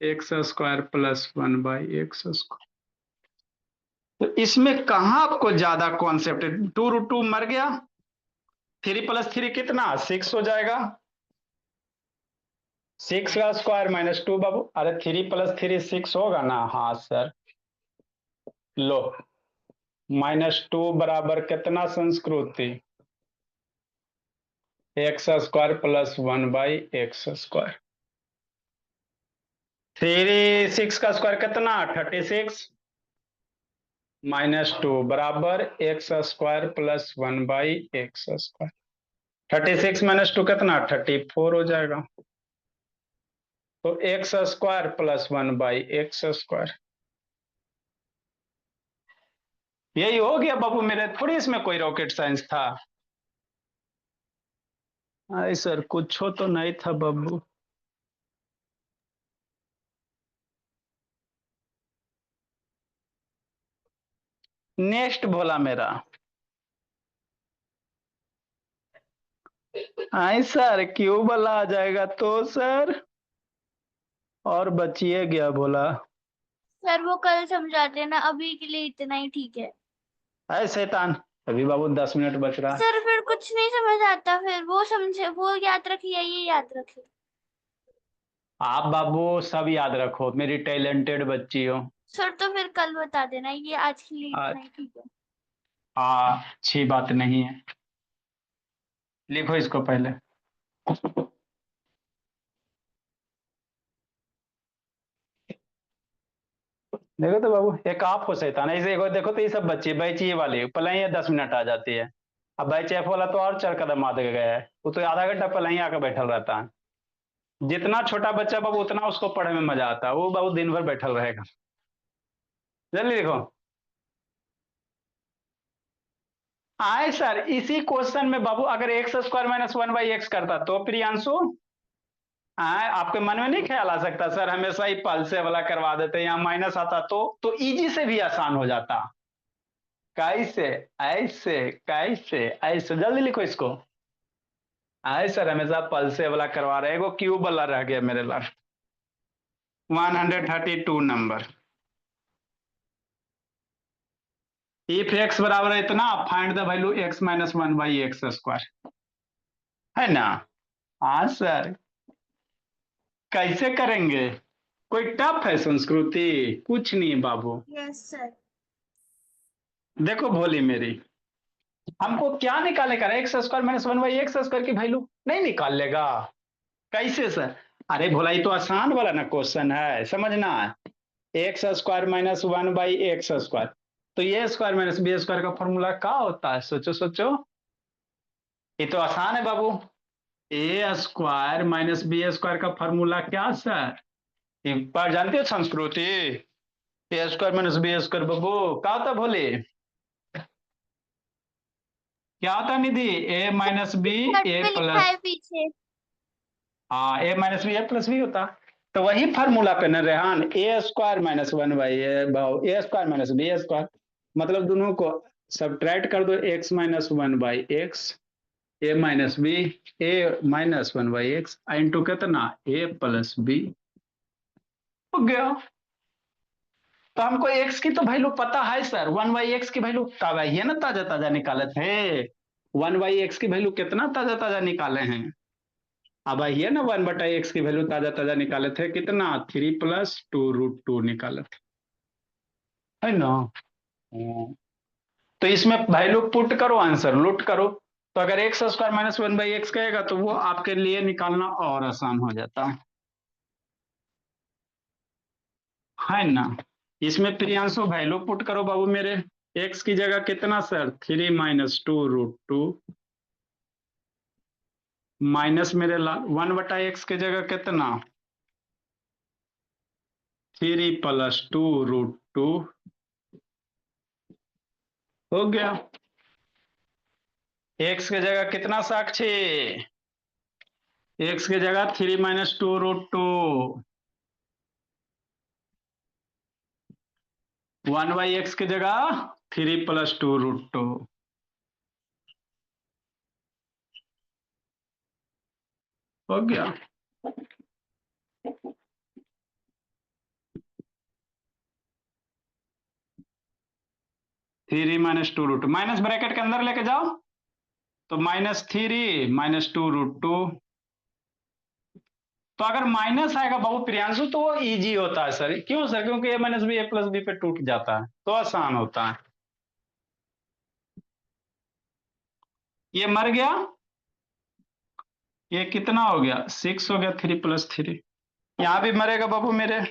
x² + 1/x square. तो इसमें कहां आपको ज्यादा कॉन्सेप्ट है, 2√2 मर गया, 3 + 3 कितना 6 हो जाएगा, 6 का स्क्वायर -2 बाबू, अरे 3 + 3 6 होगा ना, हाँ सर, लो -2 बराबर कितना संस्कृति, x² + 1/x स्क्वायर, 3 6 का स्क्वायर कितना 36 -2 बराबर x² + 1/x स्क्वायर, 36 - 2 कितना 34 हो जाएगा, तो x² + 1/x स्क्वायर, यही हो गया बाबू मेरे, थोड़ी इसमें कोई रॉकेट साइंस था। अरे सर कुछ हो तो नहीं था बाबू। नेक्स्ट भोला मेरा, आई सर क्यूब वाला आ जाएगा तो सर, और बचिए गया भोला,
सर वो कल समझा देना, अभी के लिए इतना ही ठीक है।
अरे शैतान, अभी बाबू 10 मिनट बच रहा।
सर फिर कुछ नहीं समझ आता, फिर वो समझे, वो याद रखिए, ये याद रखिए।
आप बाबू सब याद रखो, मेरी टैलेंटेड बच्ची हो।
सर तो फिर कल बता देना, ये आज के लिए
आ,
इतना ही ठीक है।
अच्छी बात नहीं है, लिखो इसको पहले। देखो तो बाबू, एक आप हो शैतान, ऐसे देखो तो ये सब बच्चे बैच ये वाले पहले ही 10 मिनट आ जाती है, अब बैच एफ वाला तो और 4 कदम आगे गया है, वो तो आधा घंटा पहले ही आकर बैठल रहता है। जितना छोटा बच्चा बाबू उतना उसको पढ़ने में मजा आता है, वो बाबू दिन भर बैठल रहेगा। जल्दी लिखो, आए सर, इसी क्वेश्चन में बाबू अगर x square minus one by x करता तो प्रियांशु, आए आपके मन में नहीं ख्याल आ सकता सर हमेशा ही पल से वाला करवा देते, यहाँ माइनस आता तो इजी से भी आसान हो जाता। कैसे? ऐसे कैसे? ऐसे जल्दी लिखो इसको। आए सर हमेशा पल से वाला करवा रहे, वो क्यूब वाला रह गया मेरे लाल। 132 नंबर। इफ एक्स बराबर है इतना, find the value x minus one by x square, है ना? हाँ सर। कैसे करेंगे? कोई टफ है संस्कृति? कुछ नहीं बाबू।
Yes sir.
देखो भोली मेरी, हमको क्या निकाले कर, x square minus one by x square की वैल्यू नहीं निकाल लेगा? कैसे सर? अरे भोला ये तो आसान वाला ना क्वेश्चन है, समझना। X square minus one by x square, तो ये स्क्वायर माइनस बी स्क्वायर का फॉर्मूला क्या होता है? सोचो सोचो, ये तो आसान है बाबू। ए स्क्वायर माइनस बी स्क्वायर का फॉर्मूला क्या सर? एक बार जानते हो संस्कृति? ए स्क्वायर माइनस बी स्क्वायर बाबू क्या होता भोले? क्या होता निधि? ए माइनस बी
थर्ड
ए
पे लिखा
प्लस,
है पीछे।
हाँ ए माइनस बी ए प्लस बी होता। तो वही फार्मूला पे न Rehan, a square minus one by a square minus b square, मतलब दोनों को सब्ट्रैक्ट कर दो, x minus one by x a minus b a minus one by x into कितना ए प्लस बी, हो गया। तो हमको एक्स की तो वैल्यू पता है सर, वन बाई एक्स की वैल्यू कब आई है ना, ताजा ताजा निकाले थे। वन बाई एक्स की वैल्यू कितना ताजा ताजा निकाले हैं? अब आइए ना, वन बटा एक्स की वैल्यू ताजा ताजा निकाले थे कितना, 3 + 2√2 निकाले थे, है ना? तो इसमें वैल्यू पुट करो, आंसर लुट करो। तो अगर x square minus one by x कहेगा तो वो आपके लिए निकालना और आसान हो जाता है ना? इसमें प्रियांशु वैल्यू पुट करो बाबू मेरे। एक्स की जगह कितना सर, 3 - 2√2 माइनस मेरे वन बटा एक्स की जगह कितना, 3 + 2√2, हो गया। एक्स की जगह कितना साक्षी? एक्स की जगह 3 - 2√2, वन बाई एक्स की जगह 3 + 2√2, हो गया। 3 - 2√2 माइनस ब्रैकेट के अंदर लेके जाओ, तो -3 - 2√2। तो अगर माइनस आएगा बाबू प्रियांशु तो वो इजी होता है सर, क्यों सर? क्योंकि ए माइनस बी ए प्लस बी पे टूट जाता है, तो आसान होता है। ये मर गया, ये कितना हो गया, 6 हो गया, 3 + 3। यहां भी मरेगा बाबू मेरे,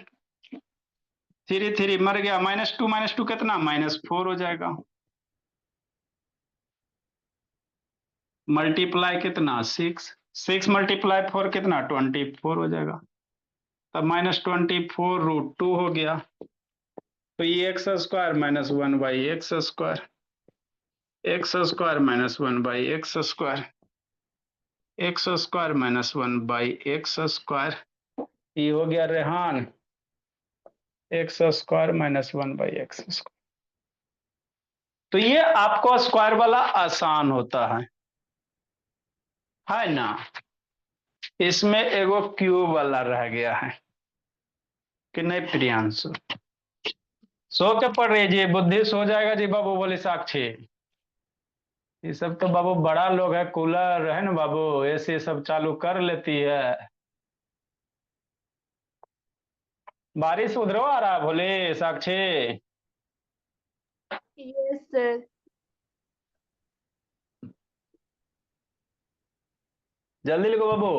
3 मर गया, -2 - 2 कितना, -4 हो जाएगा। मल्टीप्लाई कितना, 6, 6 × 4 कितना, 24 हो जाएगा। तब -24√2 हो गया। तो ये x square minus one by x square, x square minus one by x square, x square minus one by x square, ये हो गया Rehan x square minus one by x square. तो ये आपको स्क्वायर वाला आसान होता है ना? इसमें एगो क्यूब वाला रह गया है कि नहीं प्रियांशु? सो के पढ़ रही जी, बुद्धि सो जाएगा जी बाबू, बोले साक्षी। ये सब तो बाबू बड़ा लोग है, कूलर है ना बाबू, एसी सब चालू कर लेती है। बारिश उधरो आ रहा है भोले साक्षी?
Yes sir.
जल्दी लिखो बाबू।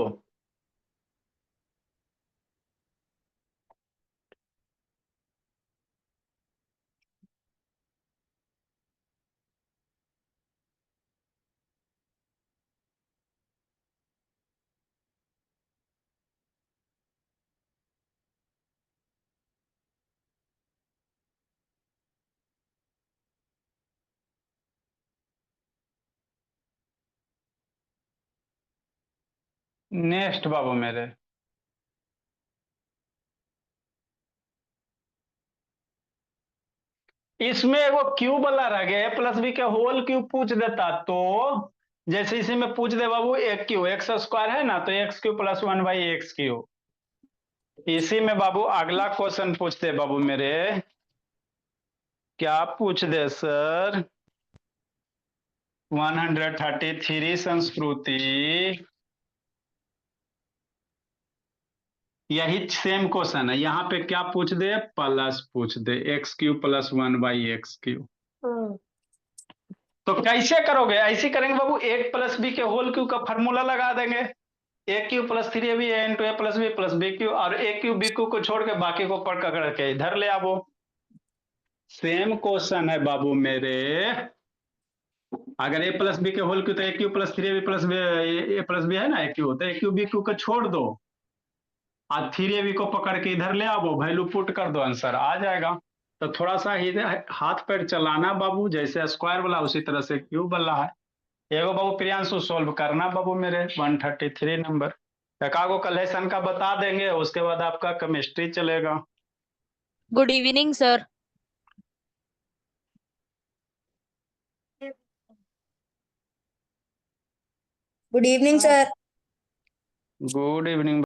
नेक्स्ट बाबू मेरे। इसमें वो क्यूब वाला रह गया, ए प्लस बी के होल क्यूब पूछ देता तो, जैसे इसी में पूछ दे बाबू एक क्यू एक्स स्क्वायर है ना, तो एक्स क्यू प्लस 1/x3। इसी में बाबू अगला क्वेश्चन पूछते बाबू मेरे, क्या पूछ दे सर, 133 संस्कृति, यही सेम क्वेश्चन है, यहाँ पे क्या पूछ दे, प्लस पूछ दे, x³ प्लस 1/x3। तो कैसे करोगे, ऐसे करेंगे बाबू, एक प्लस बी के होल क्यू का फॉर्मूला लगा देंगे, a³ plus 3ab into a plus b plus bq, और a³ bq को छोड़ के बाकी को पकड़ के इधर ले आओ। सेम क्वेश्चन है बाबू मेरे, अगर a प्लस बी के होल क्यू तो a³ plus 3ab plus a plus b है ना a³ तो a³ bq को छोड़ दो और 3ab को पकड़ के इधर ले आओ, वैल्यू पुट कर दो, आंसर आ जाएगा। तो थोड़ा सा ही हाथ पैर चलाना बाबू, जैसे स्क्वायर वाला उसी तरह से क्यूब वाला है। एगो बाबू प्रियांशु सोल्व करना बाबू मेरे 133 नंबर, एकागो कलेक्शन का बता देंगे, उसके बाद आपका केमिस्ट्री चलेगा।
Good evening sir.
Good evening sir.
Good evening.